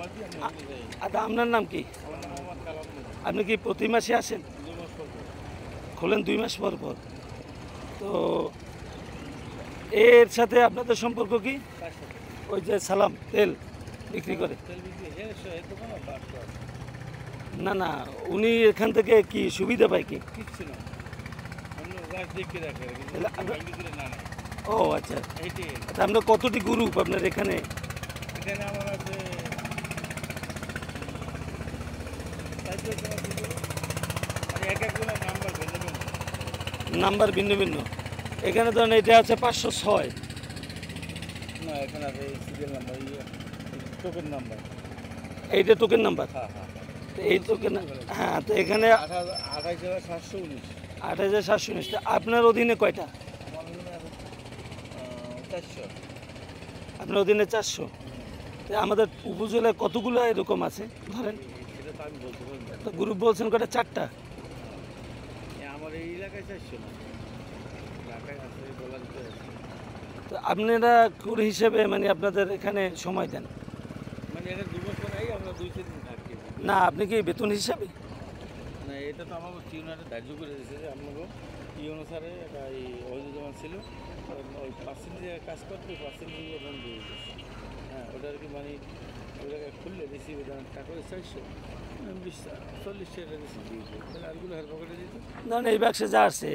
আচ্ছা, আপনার নাম কি? আপনি কি প্রতি মাসে আসেন? খোলেন 2 মাস পর পর। তো এর সাথে আপনাদের সম্পর্ক কি? ওই যে সালাম তেল বিক্রি করে? না না, উনি এখান থেকে কি সুবিধা পায় কি? ও আচ্ছা, আপনার কতটি গ্রুপ আপনার এখানে? নাম্বার ভিন্ন ভিন্ন। এখানে ধরেন এটা আছে 506। না, এখানে আছে সিরিয়াল নাম্বার, টোকেন নাম্বার। এইটা টোকেন নাম্বার? হ্যাঁ হ্যাঁ, এই টোকেন। হ্যাঁ, তো এখানে 28,719। 28,719। আপনার অধীনে কয়টা? আমার অধীনে আছে 400। আপনার অধীনে 400। তো আমাদের উপজেলায় কতগুলো এরকম আছে ধরেন? সেটা তো আমি বলতে পারবো না। তো গ্রুপ বলছেন কয়টা? 4টা। আমার এই এলাকায় 400 না, ঢাকায় আছে, বলার ভিতরে আছে। তো আপনারা কুড়ি হিসেবে মানে আপনাদের এখানে সময় দেন? মানে এখানে 2 মাস পরে আমরা 2-3 দিন থাকি। না, আপনি কি বেতন হিসাবে? না, এটা তো আমাকে টিউনারে ধার্য করে দিয়েছে যে আপনাকে ই অনুসারে একটা এই অভিযোগ ছিল, ওই পার্সেন্টেজে কাজ করতে পার্সেন্টেজ ওখানে দিয়ে দিয়েছে। হ্যাঁ, ওটা আর কি মানে ওটাকে খুললে রিসিভ টাকা করে 400, 40 টাকা রিসিভ দিয়েছে, তাহলে আরগুলো হার পকেটে দিত। না না, এই বাক্সে যা আসছে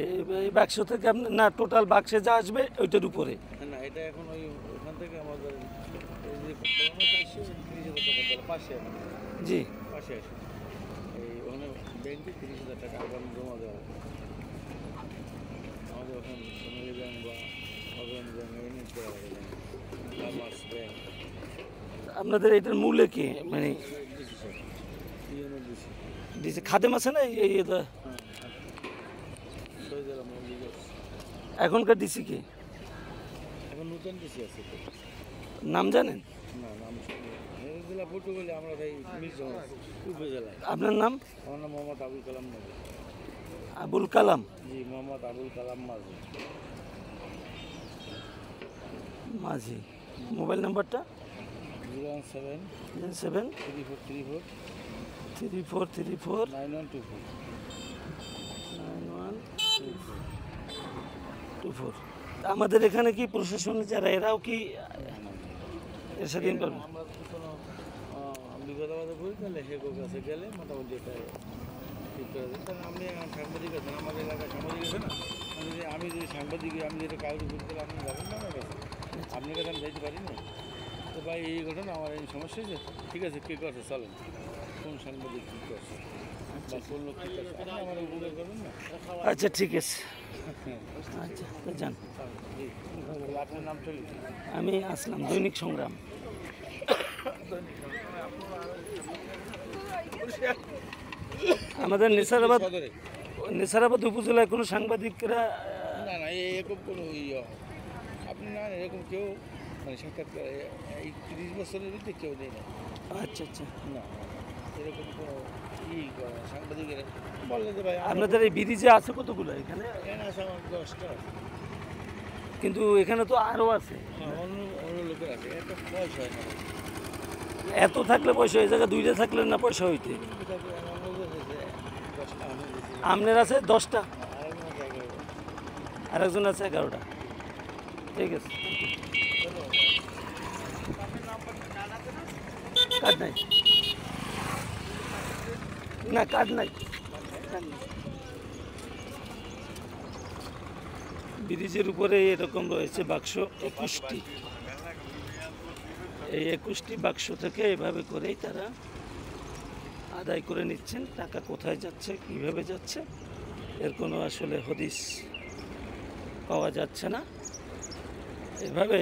এই বাক্স থেকে আপনার না, টোটাল বাক্সে যা আসবে ওইটার উপরে? না, এটা এখন ওই ওখান থেকে আমাদের এই যে 430,000 টাকা পাশে জি পাশে আসে এই ওখানে ব্যাংকে 30,000 টাকা আগামী জমা দেওয়া হবে। আমাদের ওখানে সোনালী ব্যাংক বা অগ্রণী ব্যাংক এনএস দেওয়া হবে, কমার্স ব্যাংক। আপনাদের এটার মূল্য কি মানে? ডিসি খাদেম আছে না এই এখনকার ডিসি কি? এখন নতুন ডিসি আছে তো, নাম জানেন? না নাম জেলা পটুয়াখালী, আমরা এই মির্জাগঞ্জ উপজেলায়। আপনার নাম? আমার নাম মোহাম্মদ আবুল কালাম মাঝি। আবুল কালাম? জি, মোহাম্মদ আবুল কালাম মাঝি। মাঝি। মোবাইল নাম্বারটা? 017 7 3434 3434 9124 9124। আমাদের এখানে কি প্রশাসনের যারা এরাও কি এর সাথে ইনভলভ? আমরা যদি কোনো বিপদাবাদে পড়ি তাহলে হেগো কাছে গেলে মোটামুটি এটা ঠিক করে দেয়। কারণ আপনি এখন সাংবাদিক আছেন, আমাদের এলাকায় সাংবাদিক আছে না, আমি যদি সাংবাদিক, আমি যেটা কাউকে বলতে গেলে আপনি যাবেন না আমার কাছে, আপনার কাছে আমি যাইতে পারি না। তো ভাই এই ঘটনা, আমার এই সমস্যা হয়েছে, ঠিক আছে কে করছে চলেন, কোন সাংবাদিক কী করছে বা কোন লোক কী করছে, আপনি আমার উপকার করবেন না। আচ্ছা ঠিক আছে, আচ্ছা তো যান। জি, আপনার নাম চলি? আমি আসলাম, দৈনিক সংগ্রাম। আমাদের নেসারাবাদ উপজেলায় কোনো সাংবাদিকরা? না না, এরকম কোনো আপনি না এরকম কেউ মানে সাক্ষাৎকার এই 30 বছরের ভিতরে কেউ নেই না। আচ্ছা আচ্ছা। না, এরকম কোনো সাংবাদিকের বললে যে ভাই আপনাদের এই ব্রিজে আছে কতগুলো এখানে? এখানে আছে আমার 10টা। কিন্তু এখানে তো আরও আছে। অন্য অন্য লোকের আছে, একটা পয়সা হয় না। এত থাকলে পয়সা, এই জায়গায় 2টা থাকলে না পয়সা হইতে? আপনার আছে 10টা, আর একজন আছে 11টা। ঠিক আছে, কার্ড নাই? না কার্ড নাই। ব্রিজের উপরে এরকম রয়েছে বাক্স 21টি। এই 21টি বাক্স থেকে এভাবে করেই তারা আদায় করে নিচ্ছেন। টাকা কোথায় যাচ্ছে, কিভাবে যাচ্ছে, এর কোনো আসলে হদিস পাওয়া যাচ্ছে না। এভাবে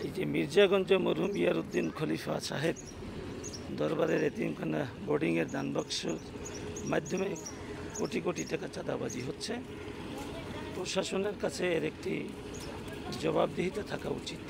এই যে মির্জাগঞ্জ মরহুম ইয়ারউদ্দিন খলিফা সাহেব দরবারের এতিমখানা বোর্ডিংয়ের দানবাক্স মাধ্যমে কোটি কোটি টাকা চাঁদাবাজি হচ্ছে। প্রশাসনের কাছে এর একটি জবাবদিহিতা থাকা উচিত।